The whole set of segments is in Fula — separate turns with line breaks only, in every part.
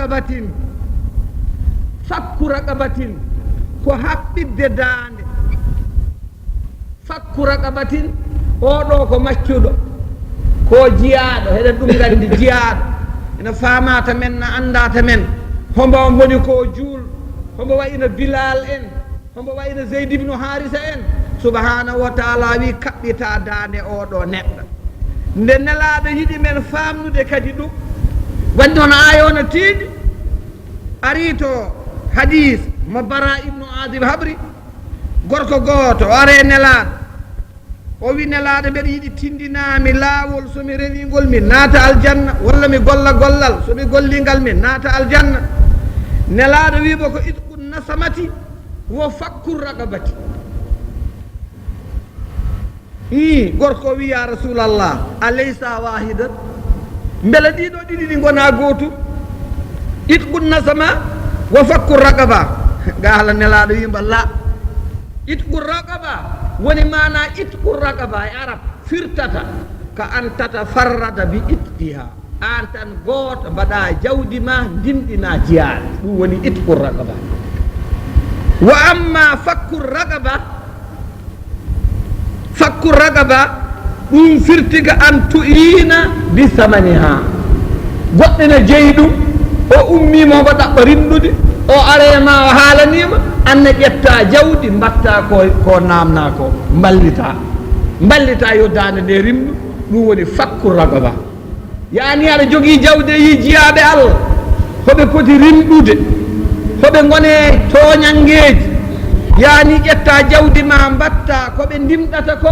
raqabatin fakku raqabatin ko haɓɓidde daande fakku raqabatin oɗo ko maccuɗo ko jiyaaɗo heɗen ɗum gandi jiyaaɗo ina faamata men no andata men hombo woni ko juul hombo wayino bilal en hombo wayino zeyd ibnu harisa en subhanahu wa taala wi kaɓɓita daande oɗo neɗɗo nde nelaɗo yiɗi men famnude kadi ɗum wandi hono ayono tiiɗi ari to hadis mo bara ibnu adib habri gorko gooto o are nelaɗo o wi nelaɗo mbeɗa yiɗi tindinami laawol somi rewingol mi naata aljanna walla mi golla gollal somi gollingal mi naata aljanna nelaɗo wimo ko itqu nasamati wo fakkur raqabati gorko wi ya rasulallah alaysa wahidan beela ɗiɗo ɗiɗi ɗi gona gootum itqu nasama wo fakkur raqaba gaala nelaɗo wimba la itqu raqaba woni mana itqu raqaba e arab firtata ka an tatafarrada bi itqiha an tan gooto mbaɗa jawdi ma ndimɗina jiyaade ɗum woni itqu raqaba wa amma fakku raqaba ɗum firtiga an tu'ina bi samaniha goɗɗo ne jeeyi ɗum o ummimo mo ɗaɓɓa rindude o arema o haalanima anne ƴetta jawdi mbatta ko namna ko mballita yo dande nde rimdu ɗum woni fakku raqaba yani aɗa jogui jawdi yi jiyaɓe Allah hoɓe poti rimɗude hoɓe gone toñangueji yani ƴetta jawdi ma mbatta koɓe ndimɗata ko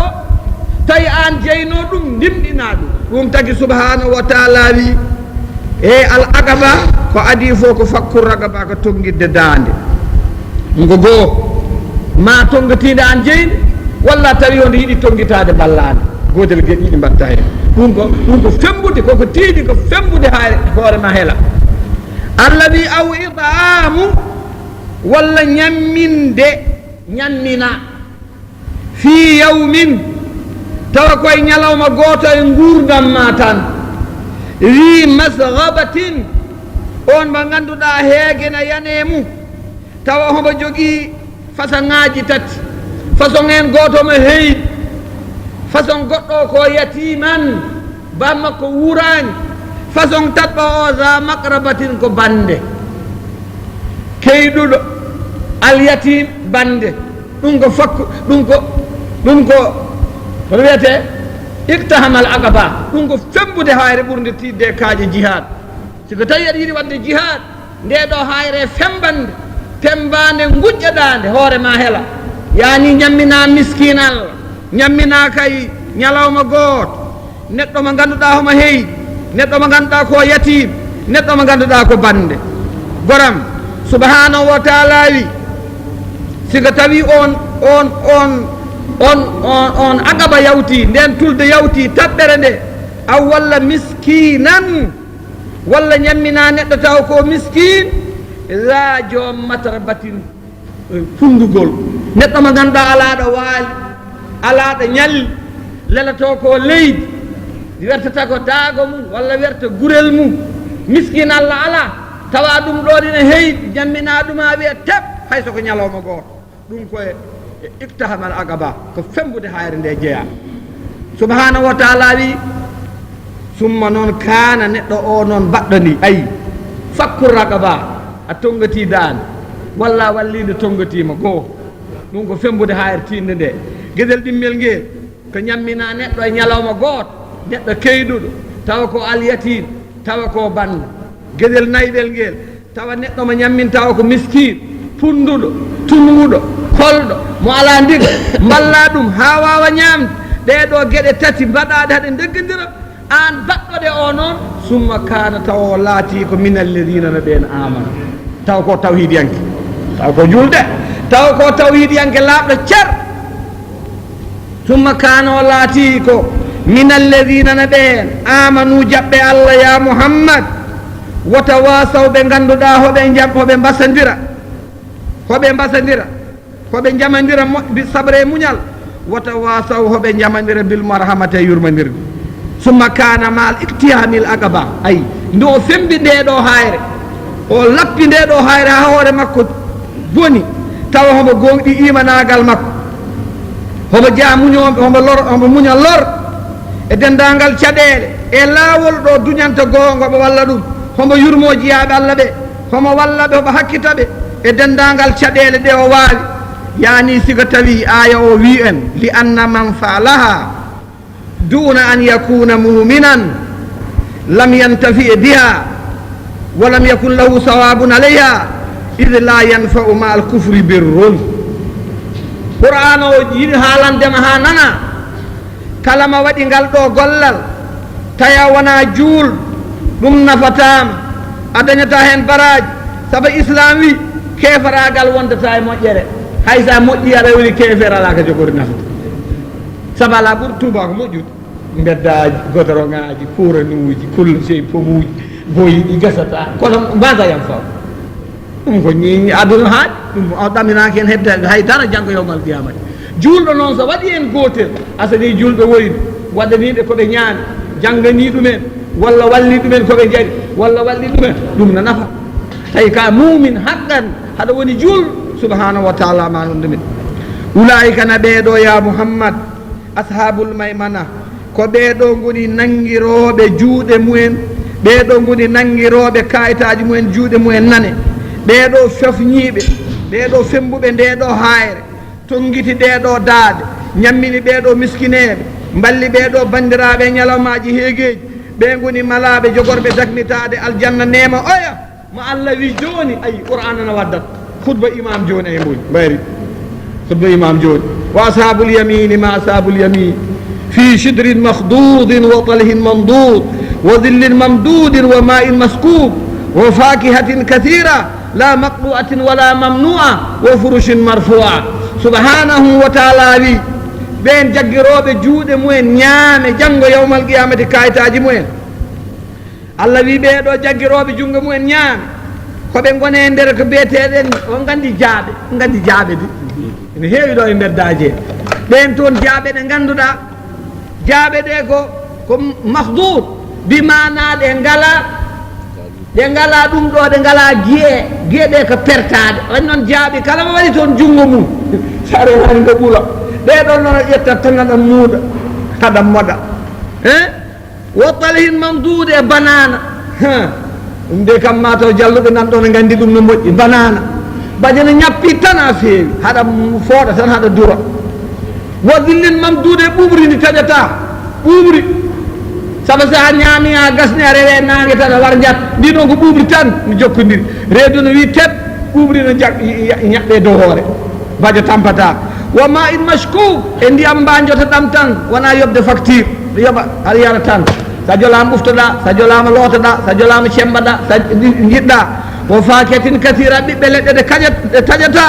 tawi an jeyno ɗum ndimɗina ɗum tagi subhanahu wa taala wi e al aqaba ko adi fof ko fakku raqaba ko tonguidde dande ngo goo ma tongatide an jeyde walla tawi onde yiiɗi tonguitade ballade godel gueɗe ɗiɗi mbatta hen ɗum ko fembude koko tiiɗi ko fembude hoore ma heela allah wi aw idamu walla ñammina fi yawmin tawa koye ñalawma gooto e gurdam ma tan wi masgabatin on mo ganduɗa heegena yanemu tawa homo jogii façon ŋaji tati façon en gooto mo heyɗi façon goɗɗo ko yatiman bammakko wurani façon taɓɓa o za makrabatin ko bande keyɗuɗo alyatim bande ɗum ko fakku ɗum ko kono wiyete iktahamal aqaba ɗum ko fembude hayre ɓurde tidde kaaje jihad siko tawi aɗa yiɗi wadde jihad nde ɗo hayre fembande tembande gujƴaɗande hoore ma heela yani ñammina miskinal ñammina kay ñalawma gooto neɗɗo mo ganduɗa homo heeyi neɗɗo mo ganduɗa ko yatim neɗɗo mo ganduɗa ko bande goram subhanahu wa taala wi siko tawi on aqaba yawti nden tulde yawti taɓɓere nde aw walla miskinan walla ñammina neɗɗo taw ko miskin la joom matrabatin fundugol neɗɗo mo ganduɗa alaɗo waali alaɗo ñalli lelato ko leydi wertata ko daago mum walla werta gurel mum miskin allah ala tawa ɗum ɗo ɗine heydi ñammina ɗuma wiya teb hayso ko ñalawma gooto ɗum koye iktahamal aqaba ko fembude hayre nde jeeya subhanahu wa taala wi summa noon kaana neɗɗo o noon baɗɗo ni ayi fakku raqaba a tongati dande walla wallide tongatima goo ɗum ko fembude hayre tinde nde gueɗel ɗimmel ngel ko ñammina neɗɗo e ñalawma gooto neɗɗo keyɗuɗo tawa ko alyatim tawa ko banda gueɗel nayɗel ngel tawa neɗɗo mo ñammin tawa ko miskin punduɗo tumuɗo kolɗo mo ala ndiga mballa ɗum ha wawa ñamde ɗeɗo gueɗe tati mbaɗaɗe haɗe deggodira an baɗɗoɗe o noon summa kana taw laati ko min alladina no ɓen amana taw ko tawhidiyanke taw ko julde taw ko tawhidiyanke laaɓɗo cer summa kana o laati ko min alladina no ɓen amanu jaɓɓe allah ya muhammad wota wasaw ɓe ganduɗa hoɓe mbassadira hoɓe jamadira sabre muñal wota wasaw hoɓe jamadira bil marhamate yurmadirde summa kana mal iktihamil aqaba ay ndo fembi ɗeɗo hayre o lappi nde ɗo hayre ha hoore makko boni tawa homo gonɗi imanagal makko homo jaa muñoɓe homo muña lor e dendagal caɗele e laawol ɗo duñanta gongoɓe walla ɗum homo yurmo jiyaɓe Allah ɓe homo wallaɓe homo hakkita ɓe e dendagal caɗele ɗe o waawi yani siga tawi aya o wi en li anna man faalaha duna an yakuna muminan lam yantafi biha wa lam yakun lahu sawabun alayha id la yanfau ma al kufri birrun qur'an o yiɗi haalandema ha nana kala ma waɗi ngal ɗo gollal taya wona juul ɗum nafatama a dañata hen baraji saabu islam wi kefaragal wondata e moƴƴere hay sa moƴƴi aɗa woni kefer ala ka jogori nafata saabu ala ɓuuri tuba ko moƴƴude beddaji godorongaji kuranuji kulle sey pomuji boyiɗi gasata kono mbasa yam faw ɗum ko ñi aduna haaɗi ɗum o ɗaminaki hen hebde haydara janggo yawmal qiyamati julɗo noon so waɗi hen gotel asani julɓe woyni waɗaniɓe koɓe ñaami janggani ɗumen walla walli ɗumen koɓe jaari walla walli ɗumen ɗum no nafa tawi ka mumin haqqan haɗa woni juul subhanahu wa taala ma ɗum ɗumen ulaika na ɓeeɗo ya muhammad ashabul maymana ko ɓeeɗo goni nanguiroɓe juuɗe mumen ɓeeɗo goni nanguiroɓe kayitaji mumen juuɗe mumen nane ɓeeɗo fefñiɓe ɓeeɗo fembuɓe ndeɗo hayre tonguiti ɗeɗo daade ñammini ɓeeɗo miskineɓe mballi ɓeeɗo bandiraɓe ñalawmaji heegueji ɓe goni malaɓe jogorɓe daknitade aljanna nema oya mo Allah wi joni ayi qur'an ana waddat khutba imam joni ay mboyi mbayri khutba imam joni wa ashabul yamini ma ashabul yamin fi shidrin makhdudin wa talhin mandud wa dhillin mamdudin wa ma'in maskub wa fakihatin kathira la maqdu'atin wala mamnu'a wa furushin marfu'a subhanahu wa ta'ala wi ɓen jaggiroɓe juuɗe mumen ñaame janggo yawmal qiyamati kayitaji mumen Allah wi ɓeɗo jaggiroɓe jungo mumen ñaame koɓe gone nder ko biyeteɗen on gandi jaaɓe de ene heewi ɗo e nder daje ɓen toon jaaɓe ɗe ganduɗa jaaɓe ɗe ko mahdud bimana ɗe ngala ɗum ɗo ɗe ngala guiye ɗe ko pertade wani noon jaaɓi kala mo waɗi toon jungo mum sare hani ngo ɓuula ɓeɗon noon a ƴetta tan aɗa muuɗa haɗa moɗa wo talhin mamdude e banana ɗum de kam mataw jalluɓe nan ɗo ne gandi ɗum no moƴƴi banana baje ne ñappi tan a feewi haɗa fooɗa tan haɗa dura wo dillin mamdude e ɓuɓri ndi taƴata ɓuɓri saabu sa ñaami a gasni a rewe nangue tan a war jat ndi ɗon ko ɓuɓri tan no jokkodiri reedu no wi teɓ ɓuɓri no ñaɓɓe dow hoore baje tampata wa ma in mashku e ndiyam mbanjota ɗam tan wona yobde facture yoɓa aɗa yara tan sa jolama ɓuftoɗa sa jolama lootoɗa sa jolama cembaɗa sa jiɗɗa wo faketin kathira ɓiɓɓe leɗɗe ɗe taƴata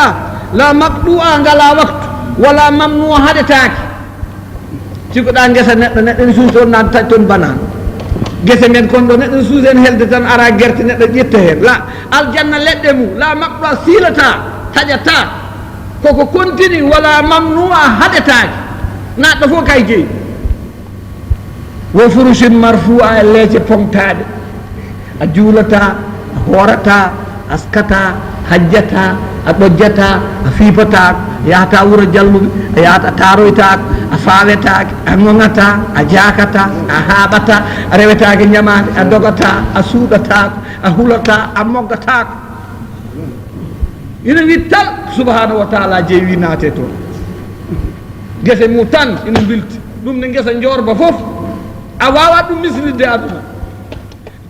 la maqɗu'a ngala waktu wala mamnu'a haɗetake cikkuɗa guesa neɗɗo ne suuson nan taƴ toon banane guese men kon ɗo neɗɗo suusen helde tan ara guerte neɗɗo ƴetta hen la aljanna leɗɗe mum la maqɗu'a silata taƴata koko continue wala mamnu'a haɗetake naɗɗo fof kay jeeyi wo furushin marfu'a e leece pomtaɗe a juulata a hoorata askata hajjata a ɗojjata a fiipata yahata wuuro jalluɓe a yahata taroytaka a fawetake a ŋoŋata a jakata a haaɓata a rewetake ñamade a dogata a suuɗatako a hulata a moggatako ina wi tal subhanahu wa taala jeewi naate toon guese mum tan ina bilti ɗum ne guesa jorba foof a wawa ɗum mislidde aduna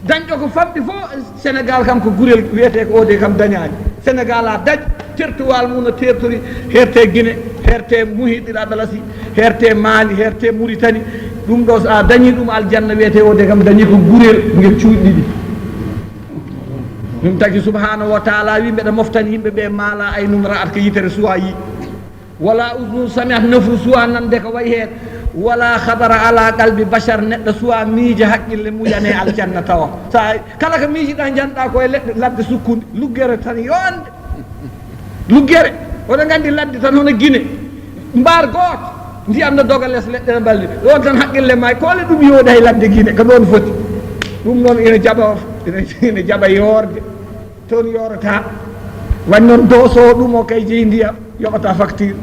dañƴo ko famɗi fof sénégal kam ko gurel wiyete ko ode kam dañani sénégal a dañ tertuwal mum no tertori herte guine herte muhiɗiɗa dalasi herte mali herte mauritanie ɗum ɗo so a dañi ɗum aljanna wiyete ode kam dañi ko gurel guel cuuɗi ɗiɗi ɗum tagi subhanahu wa taala wi mbeɗa moftani yimɓeɓe maala ay num ra'at ko yitere suwa yi wala usnu samiat nafru suwa nande ko wayi hen wala khadara ala qalbi bachar neɗɗo suwa miija haqqille muyane aljanna tawa sa kala ko miijiɗa janɗa koye leɗɗe ladde sukkude luggere tan yonde luggere oɗon gandi ladde tan hono guine mbar gooto ndiyam no doga less leɗɗe no balli ɗon tan haqqille ma kole ɗum yooɗi hay ladde guine ko ɗon foti ɗum noon ina jaɓa ina jaɓa yorde toon yorata wañ noon dooso ɗum o kay jeyi ndiyam yoɓata facture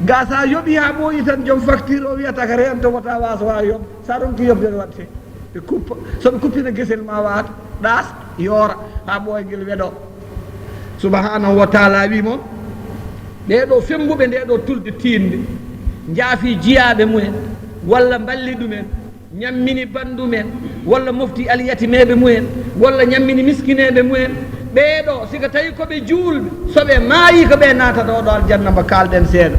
ga sa yoɓi ha ɓooyi tan joom facture o wiyata ko rento wota waso wawa yoɓ sa ɗum to yoɓde no watte ɓe kuppa soɓe kuppina guesel ma wata ɗas yoora ha ɓooyguel weɗo subhanahu wa taala wimo ɓeɗo fembuɓe nde ɗo tulde tinde jaafi jiyaɓe mumen walla balli ɗumen ñammini bandumen walla mofti aliyatimeɓe mumen walla ñammini miskineɓe mumen ɓeɗo sika tawi koɓe juulɓe soɓe maayi ko ɓe naata ɗo ɗo aljanna mba kalɗen seeɗa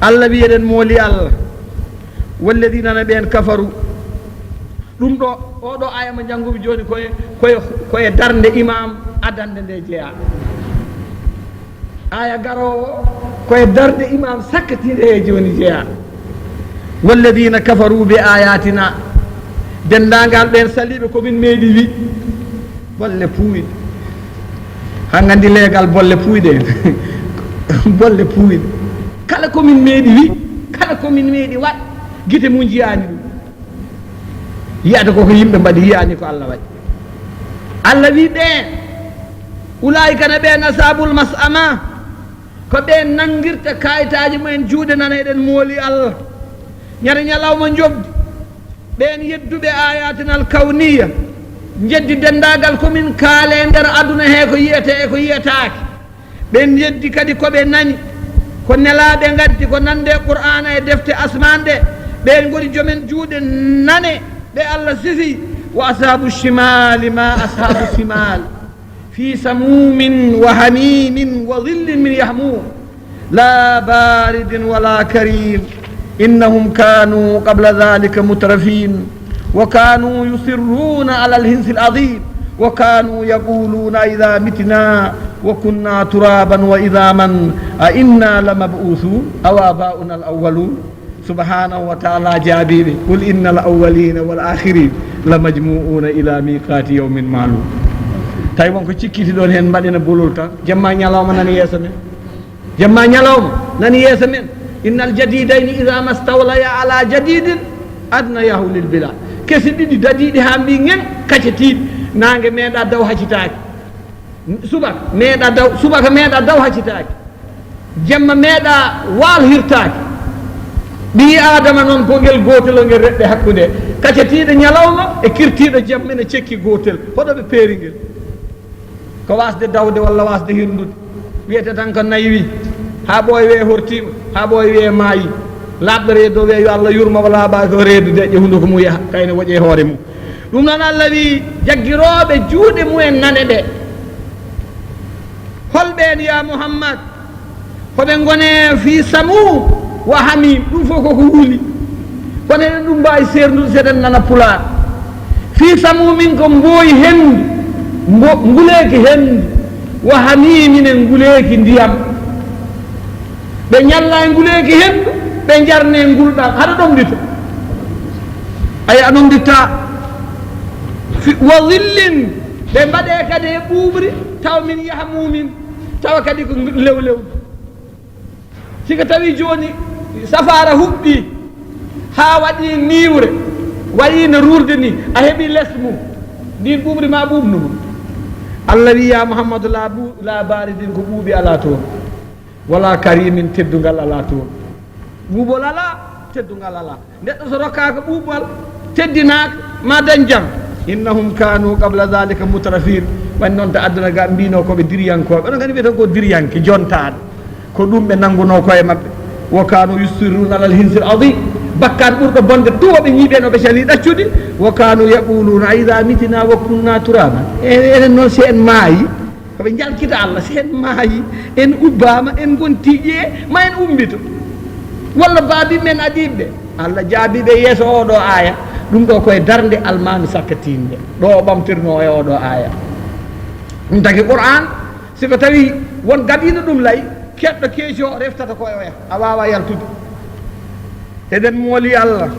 allah wiyeɗen mooli allah walladina na ɓen kafaru ɗum ɗo oɗo aya mo jangguɓe joni koye darde imam adande nde jeeya aya garowo koye darde imam sakkatinde he joni jeeya walladina kafaru bi ayatina dendagal ɓen saliɓe komin meeɗi wi bolle puuyɗe han gandi leegal bolle puyɗe bolle puyɗe kala komin meeɗi wi kala komin meeɗi waɗ guite mum jiyani ɗum yiyata koko yimɓe mbaɗi yiyani ko allah waɗi allah wi ɓen ulaika na ɓen asabul mas'ama ko ɓen nanguirta kayitaji mumen juuɗe nana eɗen mooli allah ñande ñalawma jobdi ɓen yedduɓe ayatinal kawniya jeddi dendagal komin kaale nder aduna he ko yiyete e ko yiyetake ɓen jeddi kadi koɓe nani ko nelaɓe gaddi ko nande qur'ana e defte asman ɗe ɓen goni joomen juuɗe nane ɓe allah sifi wa ashabu shimali ma ashabu shimal fi samumin wa hamimin wa dhillin min yahmum la baridin wala karim innahum kanu qabla dhalika mutrafin وكانوا يصرون على الهنس العظيم وكانوا يقولون إذا متنا وكنا ترابا وإذاما أئنا لمبعوثون أو آباؤنا الأولون سبحانه وتعالى جابيبي قل إن الأولين والآخرين لمجموعون إلى ميقات يوم معلوم tay wonko cikkiti ɗon hen mbaɗena bolol tan jamma ñalawma nani yeeso men jamma ñalawma nani yeeso men innal jadidayni ida mastawlaya ala jadidin adnayahu lil bila kesi ɗiɗi dadiɗi ha mbi ngen kaccetiɗi nangue meeɗa daw haccitaki subaka meeɗa daw subaka meeɗa daw haccitaki jamma meeɗa waal hirtaki ɓi adama noon ko ngel gotel o ngel reɓɓe hakkude kaccetiɗo ñalawma e kirtiɗo jamma ene cekki gotel hoɗoɓe peeri ngel ko wasde dawde walla wasde hirdude wiyete tan ko nayi ha ɓooy we hortima ha ɓooy we maayi labɗo reedo wiya yo allah yurma wala haɓa ko reedude ƴe hunde ko mum yaha kayne woƴe hoore mum ɗum noon allah wi jagguiroɓe juuɗe mumen nane ɗe holɓen ya mouhammad koɓe gone fi samum wa hamim ɗum fof koko wuuli kono eɗen ɗum mbawi serdude seɗen nana pulaar fi samumin ko mbooyi hendu nguleki hendu wa hamimin en nguleki ndiyam ɓe ñalla e nguleki hendu ɓe jarne ngulɗam haɗa ɗomɗita ay a ɗomɗitta wa dhillin ɓe mbaɗe kadi e ɓuuɓri taw min yaha mumin tawa kadi ko lewlew sika tawi joni safara huɓɓi ha waɗi niwre wayi no ruurde ni a heeɓi less mum ndin ɓuuɓri ma ɓuuɓnu mum allah wi ya mouhammadou la baridin ko ɓuuɓi ala toon wala karimin teddugal ala toon ɓuuɓol ala teddugal ala neɗɗo so rokkaka ɓuuɓol teddinaka ma dañ jam innahum kanu qabla dhalika mutrafin wani noon to adduna ga mbino koɓe diriyankoɓe oɗon gandi wiye tan ko diriyanke jontaɗo ko ɗum ɓe nannguno koye mabɓe wa kanu yusirruna alal hinsil adim bakkat ɓurɗo bonde tuwoɓe ñiiɓeno ɓe cali ɗaccude wa kanu yaquluna aida mitina wa kunna turaba enen noon si en maayi koɓe jalkita allah si en maayi en ubbama en gonti ƴee ma en ummito walla baabi men adiɓɓe allah jaabiɓe yeeso oɗo aya ɗum ɗo koye darde almami sakkatinde ɗo o ɓamtirno e oɗo aya ɗum tagi qur'an siko tawi won gaɓino ɗum lay keɗɗo keejo reftata koye oya a wawa yaltude eɗen mooli allah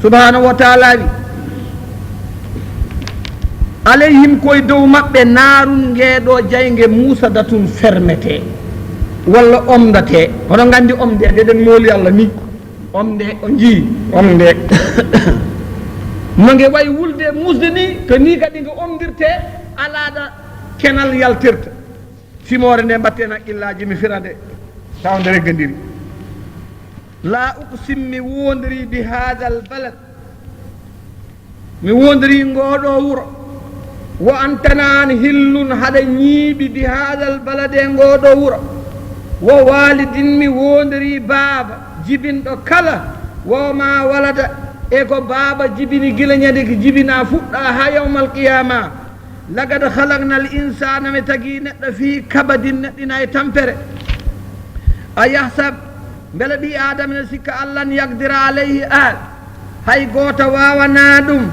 subhanahu wa taala wi alayhim koye dow maɓɓe naarun ngeeɗo jayge musadatun fermete walla omdate hono gandi omde eɗen mooli allah ni omde o jii omde no nge wayi wulde musde ni ko ni kadi ngo omdirte alaɗa kenal yaltirta fimore nde mbatten haqqillaji mi firande tawde reggadiri la uqsim mi wondiri bi hada al balad mi wondiri ngoɗo wuro wa antanan hillun haɗa ñiiɓi bi hada al balade ngoɗo wuro wo walidin mi wondiri baaba jibinɗo kala wo ma walada e ko baaba jibini gila ñande ko jibina fuɗɗa ha yawmal qiyama lagad halakna al insana mi tagui neɗɗo fi kabadin neɗɗina e tampere a yahsab beele ɓi adama ne sikka allah n yagdira alayhi ahad hay goto wawana ɗum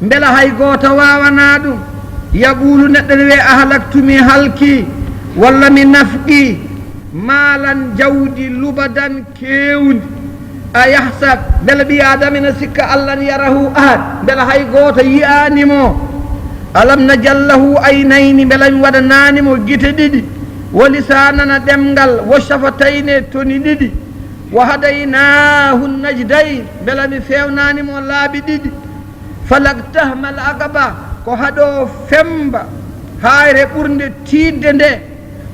beele hay goto wawana ɗum yaqulu neɗɗo ne wiye ahlaktumi halki walla mi nafqi maalan jawdi lubadan kewdi a yahsab beele ɓi adama ne sikka allah n yarahu ahad beele hay goto yiyanimo alam najallahu aynayni beele mi waɗananimo guite ɗiɗi wo lisanana ɗemgal wo shafatayne toni ɗiɗi wo hadaynahu najdayn beele mi fewnanimo laabi ɗiɗi falaktahmal aqaba ko haɗo femba hayre ɓurde tidde nde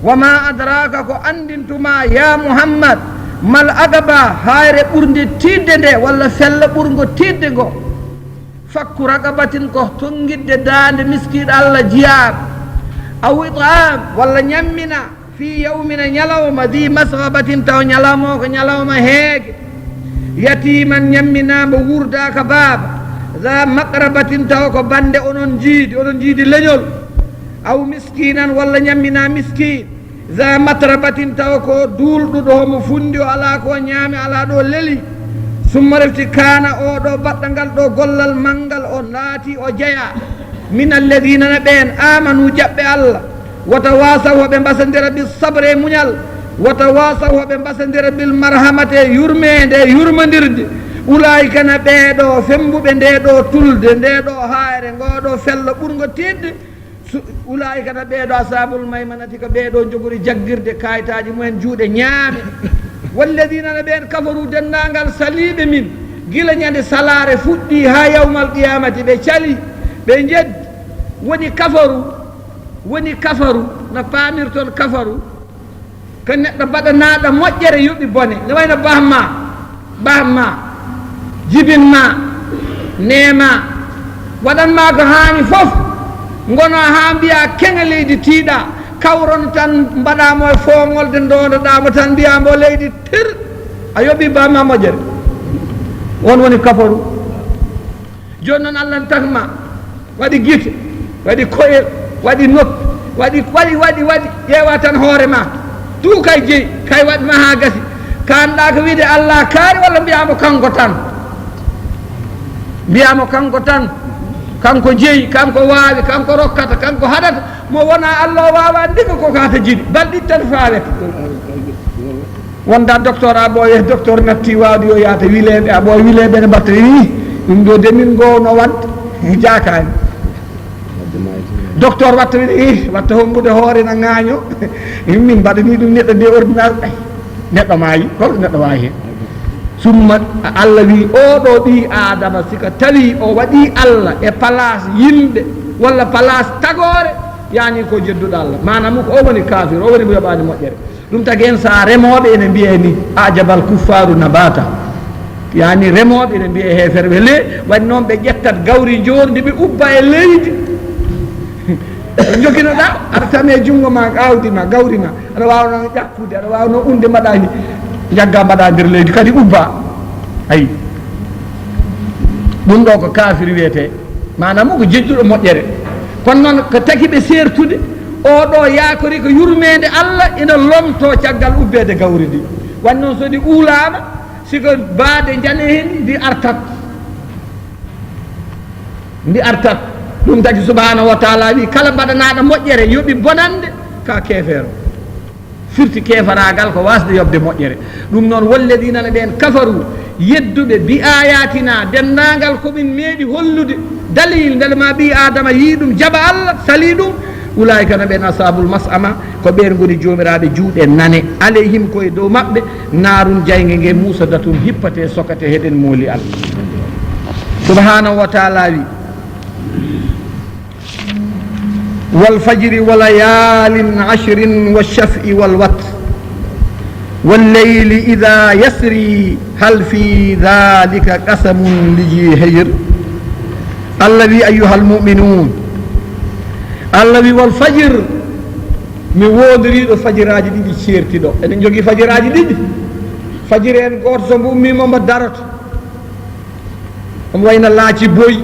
wama adraka ko andintuma ya muhammad mal aqaba hayre ɓurde tidde nde walla fella ɓurgo tidde ngo fakku raqabatin ko tonguidde dande miskiɗo allah jiyaɓe aw itam walla ñammina fi yawmina ñalawma di masgabatin taw ñalawma o ko ñalawma heege yatiman ñamminama wurdaka baaba za maqrabatin taw ko bande onon jiidi leñol aw miskinan walla ñammina miskin za matrabatin taw ko duulɗuɗo homo fundi o ala ko ñaami ala ɗo leeli summa refti kana oɗo baɗɗa ngal ɗo gollal manngal o naati o jeeya min alladina ne ɓen amanu jaɓɓe allah wata wasaw hoɓe mbasandira bil sabre e muñal wata wasaw hoɓe mbasandira bil marhamate yurmede yurmodirde ulaika ne ɓeeɗo fembuɓe nde ɗo tulde nde ɗo hayre ngoɗo fello ɓurgo tidde ulaika ne ɓeeɗo asabul maymanati ko ɓeeɗo jogori jaggirde kayitaji mumen juuɗe ñaame walladina ne ɓen kafaru dendagal saliɓe min gila ñande salare fuɗɗi ha yawmal qiyamati ɓe cali ɓe jeddi woni kafaru no pamirton kafaru ko neɗɗo mbaɗanaɗo moƴƴere yuɓɓi bone ne wayno bahma jibinma nema waɗanma ko hani foof gono ha mbiya keŋa leydi tiiɗa kawron tan mbaɗamo e foŋolde dondoɗamo tan mbiyamo leydi tir a yoɓi bahma moƴƴere on woni kafaru joni noon allah n takma waɗi guite waɗi koyel waɗi noppi waɗi ƴeewa tan hoore ma tout kay jeeyi kay waɗima ha gasi kanɗa ko wiide allah kaari walla mbiyamo kanko tan kanko jeeyi kanko waawi kanko rokkata kanko haɗata mo wona allah o wawa ndiga koko hata jiɗi balɗi tan faalete wonda docteur a ɓooye docteur natti wawde yo yaata wileɓe a ɓooya wileɓe ne mbatta wi ɗum ɗo de min gowno wadde jakani docteur watta wiide watta hombude hoore na ŋaaño min mbaɗani ɗum neɗɗo nde ordinaire neɗɗo maayi holko neɗɗo wawi hen summa allah wi oɗo ɓi adama sika tawi o waɗi allah e place yimɓe walla place tagore yani ko jedduɗo allah manam ko o woni kafir o woni mo yoɓani moƴƴere ɗum tagi hen sa remoɓe ene mbiye ni ajabal kuffaru nabata yani remoɓe ene mbiye heferɓe le waɗi noon ɓe ƴettat gawri jordi ɓe ubba e leydi jokinoɗa aɗa tame junngo ma awdi ma gawri ma aɗa wawno ƴakkude aɗa wawno unde mbaɗa ni jagga mbaɗa nder leydi kadi ubba ayi ɗum ɗo ko kafir wiyete manam ko jejjuɗo moƴƴere kono noon ko tagi ɓe sertude oɗo yakori ko yurmede allah ina lomto caggal ubbede gawri ndi wanni noon so ɗi uulama siko baade jane hen ndi artat ɗum tagi subhanahu wa taala wi kala mbaɗanaɗo moƴƴere yoɓi bonande ka kefeero firti kefaragal ko wasde yobde moƴƴere ɗum noon walladina ne ɓen kafaru yedduɓe bi ayatina dendagal komin meeɗi hollude dalil beele ma ɓi adama yi ɗum jaɓa allah sali ɗum ulaika ne ɓen asabul mas'ama ko ɓen goni jomiraɓe juuɗe nane alayhim koye dow maɓɓe narun jayge nge musadatum hippate sokate heɗen mooli allah subhanahu wa taala wi والفجر وليال عشر والشفع والوتر والليل إذا يسري هل في ذلك قسم لذي حجر الذي أيها المؤمنون الذي والفجر mi wodiriɗo fajiraji ɗiɗi certiɗo eɗen jogui fajiraji ɗiɗi fajiri en goto so mbo ummima mbo daroto omo wayno laaci boyi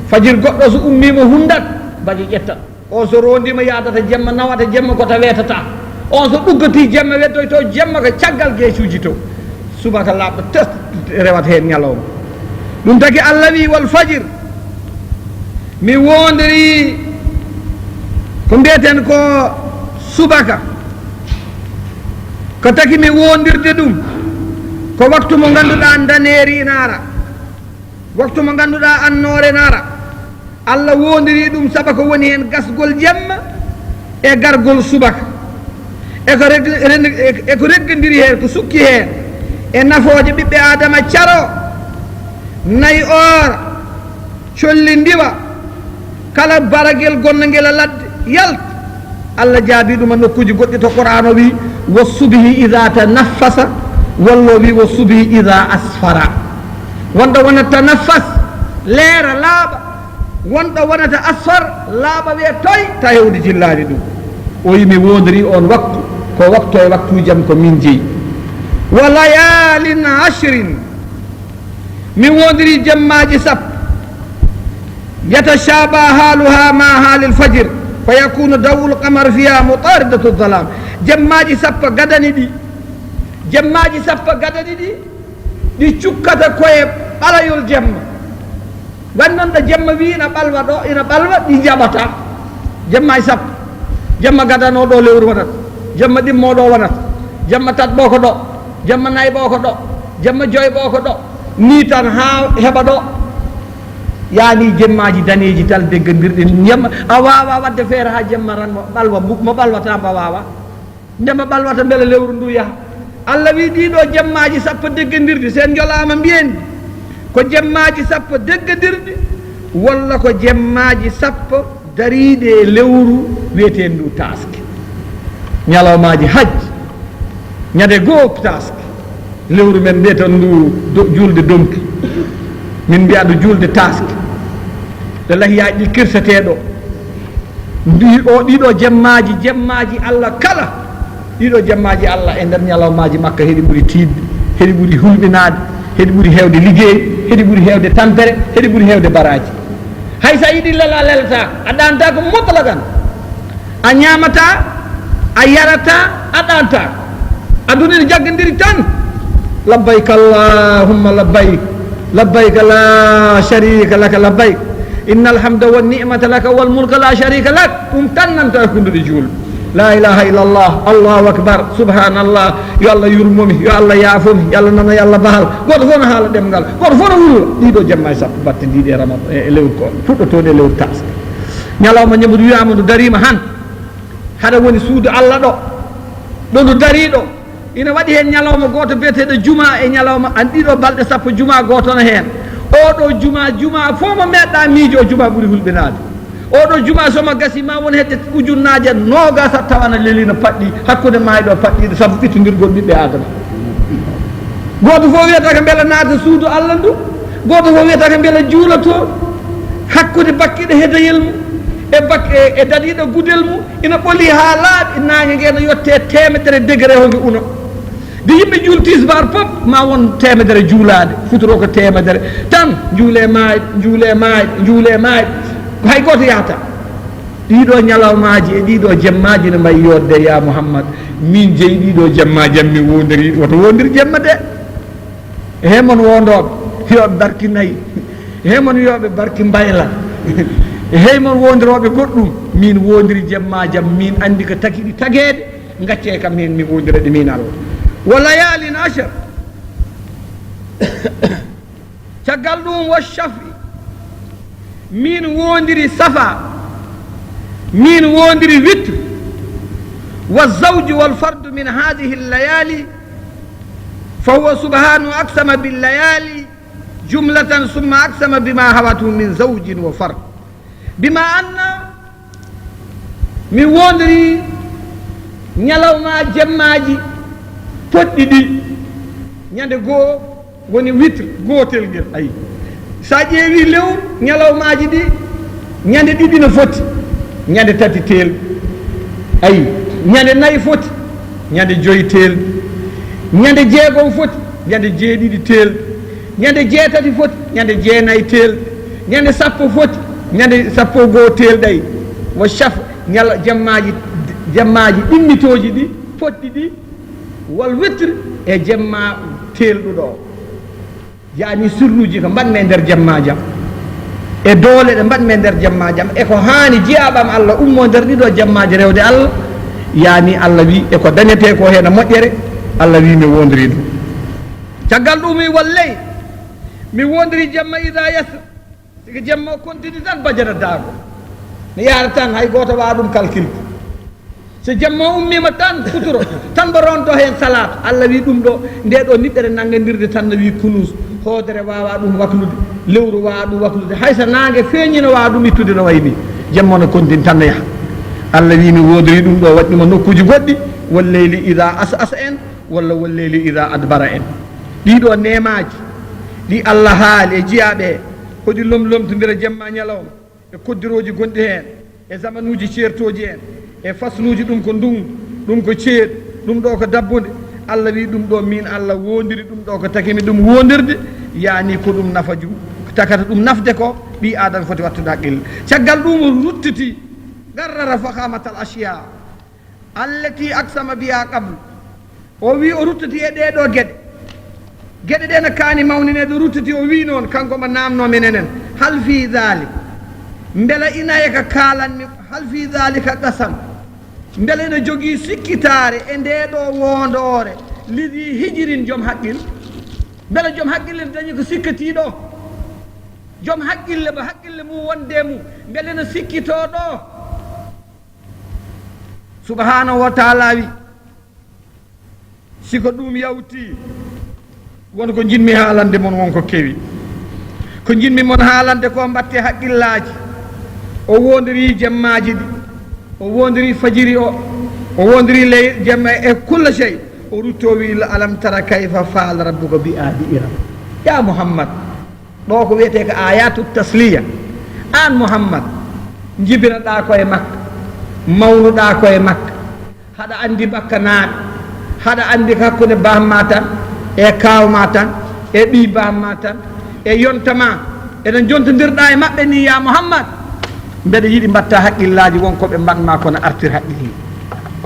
fajir goɗɗo so ummima hundat baɗi ƴettat o so rondima yadata jemma nawata jemma kota wetata on so ɗuggati jemma weddoyto jemma ko caggal guesuji to subaka laaɓɗo tes rewata hen ñalawma ɗum tagi allah wi wal fajir mi wondiri ko mbiyeten ko subaka ko taki mi wondirde ɗum ko waktu mo ganduɗa daneri nara waktu mo ganduɗa annore nara allah wondiri ɗum saabu ko woni hen gasgol jemma e gargol subaka eko reggodiri hen ko sukki hen e nafooje ɓiɓɓe adama caro nayi or colli ndiwa kala baragel gonnogel a ladde yalt allah jaabi ɗum e nokkuji goɗɗi to qur'an o wi wo subhi ida tanaffasa wallo wi wo subhi ida asfara wonɗo wona tanaffas leera laaɓa wonɗo wonata asfar laaɓa wiye toy ta hewde jillani ɗum o yimi wondiri on waktu ko waktu e waktujam ko min jeeyi wa layalin ashrin mi wondiri jammaji sappo yatashaba haluha ma halil fajir fa yakunu dawul qamar fiha mutaridatu dhalam jammaji sappo gadani ɗi jammaji sappo gadani ɗi ɗi cukkata koye ɓalayol jemma wannon ɗo jemma wi ina ɓalwa ɗo ina ɓalwa ɗi jaɓata jammaji sappo jamma gadanoɗo lewru wonata jamma ɗimmoɗo wonata jamma tatɓo ko ɗo jamma nayɓo ko ɗo jamma joyɓo ko ɗo ni tan ha heɓa ɗo yani jemmaji daneji tal deggodirɗi jemma a wawa wadde feere ha jemma ran ɓalwa mo ɓalwata mba wawa ndema ɓalwata beele lewru ndu yaaha allah wi ɗiɗo jemmaji sappo deggodirɗi sen jolama mbiyen ko jemmaji sappo deggodirɗi walla ko jemmaji sappo dariɗe e lewru wiyeten ndu taske ñalawmaji hajj ñade goo taske lewru men mbiyetan ndu julde dompi min mbiya ɗo julde taske ɗo lahiyaji ɗi kirsateɗo ɗiɗo jemmaji allah kala ɗiɗo jemmaji allah e nder ñalawmaji makka heɗi ɓuuri tidde heɗi ɓuuri hulɓinade heɗi ɓuuri hewde liggey heɗi ɓuuri hewde tampere heɗi ɓuuri hewde baraji hay sa yiɗi lela lelata a ɗanta ko mutlagan a ñamata a yarata a ɗanta aduna ne jaggodiri tan labbayk allahumma labbayk labbayk la sharika laka labbayk inna alhamda wa ni'mata laka wal mulka la sharika lak ɗum tan nanta hakkude julɓe la ilaha illallah allahu akbar subhanallah yo allah yurmomi yo allah yaafomi yo allah nana yo allah bahal goto fof no haala ɗemgal goto fof no wulla ɗiɗo jamma e sappo batte ndiɗi e ramat e lewru ko fuɗɗotoɗe e lewru taske ñalawma ñamudu wiyama ndu darima han haɗa woni suudu allah ɗo ndu dariɗo ina waɗi hen ñalawma goto biyeteɗo juma e ñalawma an ɗiɗo balɗe sappo juma gotono hen oɗo juma fof mo meɗɗa miijo o juma ɓuuri hulɓinade oɗo juma somo gasi ma won hedde ujunnaje nogas a tawana lelino paɗɗi hakkude mayɗo paɗɗiɗo saabu ɓittodirgol ɓiɓɓe adama goto fof wiyata ko beele naata suudu allah ndu goto fof wiyata ko beele juulato hakkude bakkiɗo hedayel mum e dadiɗo gudel mum ina ɓoli ha laaɓi nangue gue no yette temedere degré hoge uno de yimɓe juul tisbar pop ma won temedere juulade futuro ko temedere tan juule maayɓe ko hay goto yahata ɗiɗo ñalawmaji e ɗiɗo jemmaji ne mbayi yodde ya mouhammad min jeeyi ɗiɗo jemmaji am mi wondiri woto wondir jemma de he mon wondoɓe yoɓe barki nayyi he mon yoɓe barki mbayla hey mon wondiroɓe goɗɗum min wondiri jemmaji am min andi ko tagiɗi taguede gacce kam hen mi wondireɗe min allah wa layalin ashar caggal ɗum wa shafi min wondiri safa min wondiri witr wa zawju wal fardu min hadihi llayali فهو سبحانه أقسم بالليالي جملة ثم أقسم بما هوته من زوج وفرد بما أن mi wondiri ñalawma jemmaji poɗɗi ɗi ñande goo woni witre gotel ngel ayi sa ƴeewi lewru ñalawmaji ɗi ñande ɗiɗi no foti ñande tati tel ayi ñande nayyi foti ñande joyi tel ñande jeegom foti ñande jeeɗiɗi tel ñande jeetati foti ñande jeenayyi tel ñande sappo foti ñande sappo goo tel ɗayi wo chaf ñala jemmaji ɗimmitoji ɗi poɗɗi ɗi wal witre e jemma telɗuɗo o yani sirluji ko mbaɗmi e nder jemma jam e doole ɗe mbaɗmi e nder jemma jam e ko hani jiyaɓam Allah ummo nder ɗiɗo jemmaji rewde Allah yani Allah wi e ko dañete ko hen moƴƴere Allah wi mi wondiri ɗum caggal ɗum mi wallay mi wondiri jemma ida yasr siko jemma o continue tan bajata daago mi yaara tan hay goto wawa ɗum calcule so jemma ummima tan futuro tan mbo ronto hen salatu Allah wi ɗum ɗo nde ɗo niɗɗere nanggadirde tan no wi kunus hoodere wawa ɗum waklude lewru wawa ɗum waklude hayso nangue feeñino wawa ɗum ittude no way ni jemma no continue tan no yaaha Allah wi mi wodori ɗum ɗo waɗɗima nokkuji goɗɗi walleyli ida asa en walla walleyli ida adbara en ɗiɗo nemaji ɗi Allah haali e jiyaɓe hoɗi lomtodira jemma ñalawma e koddiroji gonɗi hen e zamanuji ceertoji en e fasluji ɗum ko ndungu ɗum ko ceeɗu ɗum ɗo ko dabbude Allah wi ɗum ɗo min Allah wondiri ɗum ɗo ko takimi ɗum wondirde yani ko ɗum nafaju takata ɗum nafde ko ɓi adama foti wattude haqqille caggal ɗum ruttiti garrara fahamatal asiya allati aksama biha qablu o wi o ruttiti e ɗeɗo gueɗe ɗe no kaani mawninede ruttiti o wi noon kanko mo namnomin enen hal fi dhalik beela inaye ko kalanmi hal fi dhalika qasam beela ene jogii sikkitare e ndeɗo wondore lidi hijirin joom haqqille beela joom haqqille ne dañi ko sikkatiɗo joom haqqille mo haqqille mum wonde mum beela ene sikkitoɗo subhanahu wa taala wi siko ɗum yawti won ko jinmi haalande mon wonko kewi ko jinmi mon haalande ko mbatte haqqillaji o wondiri jemmaji ɗi o wondiri fajiri o wondiri ley jemma e kulla sey o rutto wi alam tara kayfa faala rabbuka bi aadi iram ya muhammad ɗo ko wiyete ko ayatu tasliya an muhammad jibinaɗa koye makka mawnuɗa koye makka haɗa andi makka naaɓe haɗa andi hakkude bamma tan e kawma tan e ɓi bamma tan e yontama eɗen jontodirɗa e maɓɓe ni ya muhammad mbeɗa yiiɗi mbatta haqqillaji wonkoɓe mbanma kono artir haqqille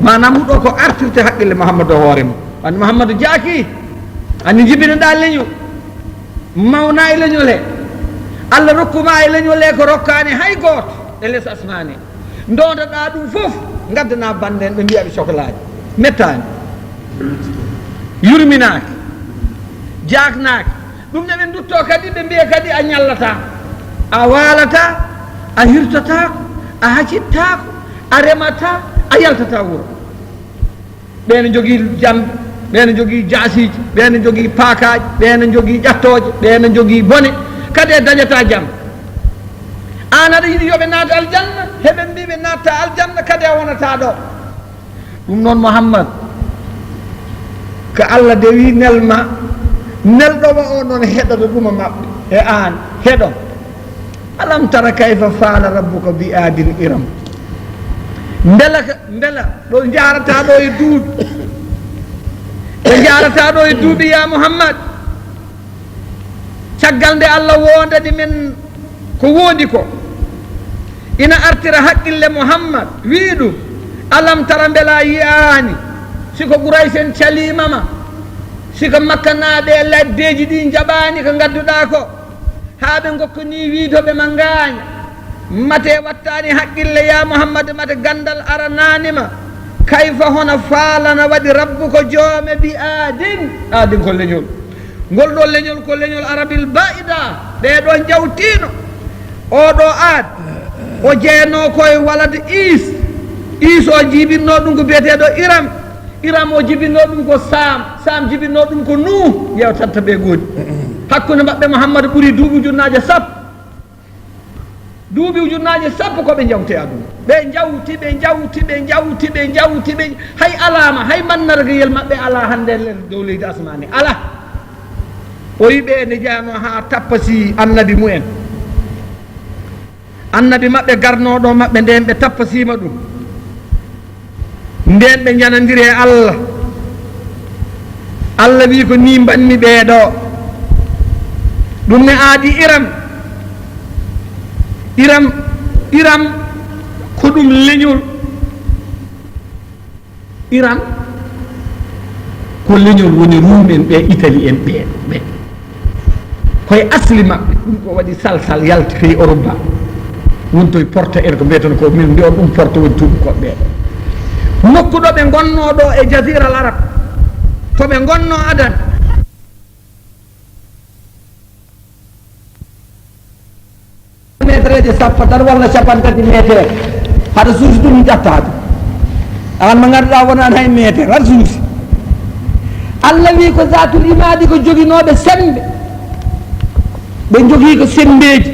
manam ɗo ko artirte haqqille mouhammadou o hoore mum wande mouhammadou jaaki andi jibinoɗa leñol mawna e leñol he Allah rokkuma e leñol he ko rokkani hay goto e less asmani dondoɗa ɗum foof gaddana bande en ɓe mbiyaɓe sohlaji mettani yurminaki jaknaki ɗum ne ɓe dutto kadi ɓe mbiya kadi a ñallata a walata a hirtotako a hacittako a remata a yaltata wuuro ɓene jogui jamde ɓene jogui jasiji ɓene jogui paakaji ɓene jogui ƴattoje ɓene jogui bone kadi e dañata jam an aɗa yiiɗi yooɓe naata aljanna heɓe mbiɓe natta aljanna kadi a wonata ɗo ɗum noon mouhammad ko Allah de wi nelma nelɗoma o noon heɗoto ɗuma maɓɓe e an heɗo alam tara kayfa faala rabbuka bi adin iram beela ɗo jarata ɗo e duuɓi ɓe jarata ɗo e duuɓi ya muhammad caggal nde Allah wondani men ko woodi ko ina artira haqqille muhammad wi ɗum alam tara beela yiyani siko Quraysen calimama siko makka naaɓe e laddeji ɗi jaɓani ko gadduɗa ko haa ɓe gokkoni wiidoɓe ma ngaaña mate wattani haqqille ya muhammad mate gandal arananima kayfa hono faalana waɗi rabbuko joome bi aadin ko leñol ngol ɗo leñol ko leñol arabil baida ɓeɗo jawtino oɗo aad o jeyno koye walade is o jibinno ɗum ko biyeteɗo iram o jibinno ɗum ko sam jibinno ɗum ko nuh yewtatta ɓe goodi hakkude maɓɓe mouhammadou ɓuuri duuɓi junnaje sappo duuɓi ujunnaje sappo koɓe jawte aduna ɓe jawti hay alama hay mannargayel maɓɓe ala hande nder dow leydi asmani ala o yiɓe ne jeyano ha tappasi annabi mumen annabi maɓɓe garnoɗo maɓɓe nden ɓe tappasima ɗum nden ɓe janadiri e allah allah wi ko ni mbanmi ɓeeɗo ɗum ne aadi iram ko ɗum leñol iram ko leñol woni rumen ɓe Italie en ɓe koye asli maɓɓe ɗum ko waɗi salsal yalti pays Europe ba wonto e porte ko mbiyeten ko min mbiyon ɗum porte woni tubakoɓe ɓeeɗo nokkuɗo ɓe gonno ɗo e jasira al arab to ɓe gonno adan métre sappo tan walla capantati métre haɗa suusi ɗum ƴattade an mo ganduɗa wonani hay métre haɗa suusi allah wi ko zatul imadi ko joguinoɓe sembe ɓe jogui ko sembeji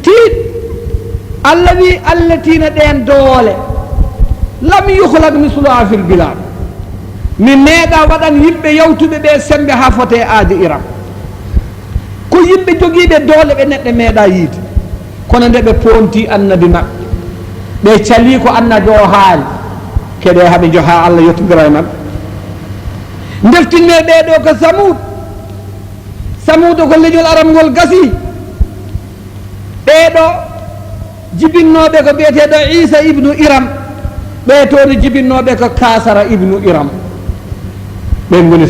tiiɗ allah wi allatina ɗen doole lam yuhlak misluha fil bilad mi meeɗa waɗan yimɓe yawtuɓe ɓe sembe ha fote aadi iram ko yimɓe joguiɓe doole ɓe neɗɗo meeɗa yiide kono nde ɓe ponti annabi maɓɓe ɓe cali ko annabi o haali keɗe haɓe joha allah yettodira e maɓɓe deftinne ɓeɗo ko samuudo ko leñol aram ngol gasi ɓeɗo jibinnoɓe ko biyeteɗo isa ibnu iram ɓe toon jibinnoɓe ko kasara ibnu iram ɓen goni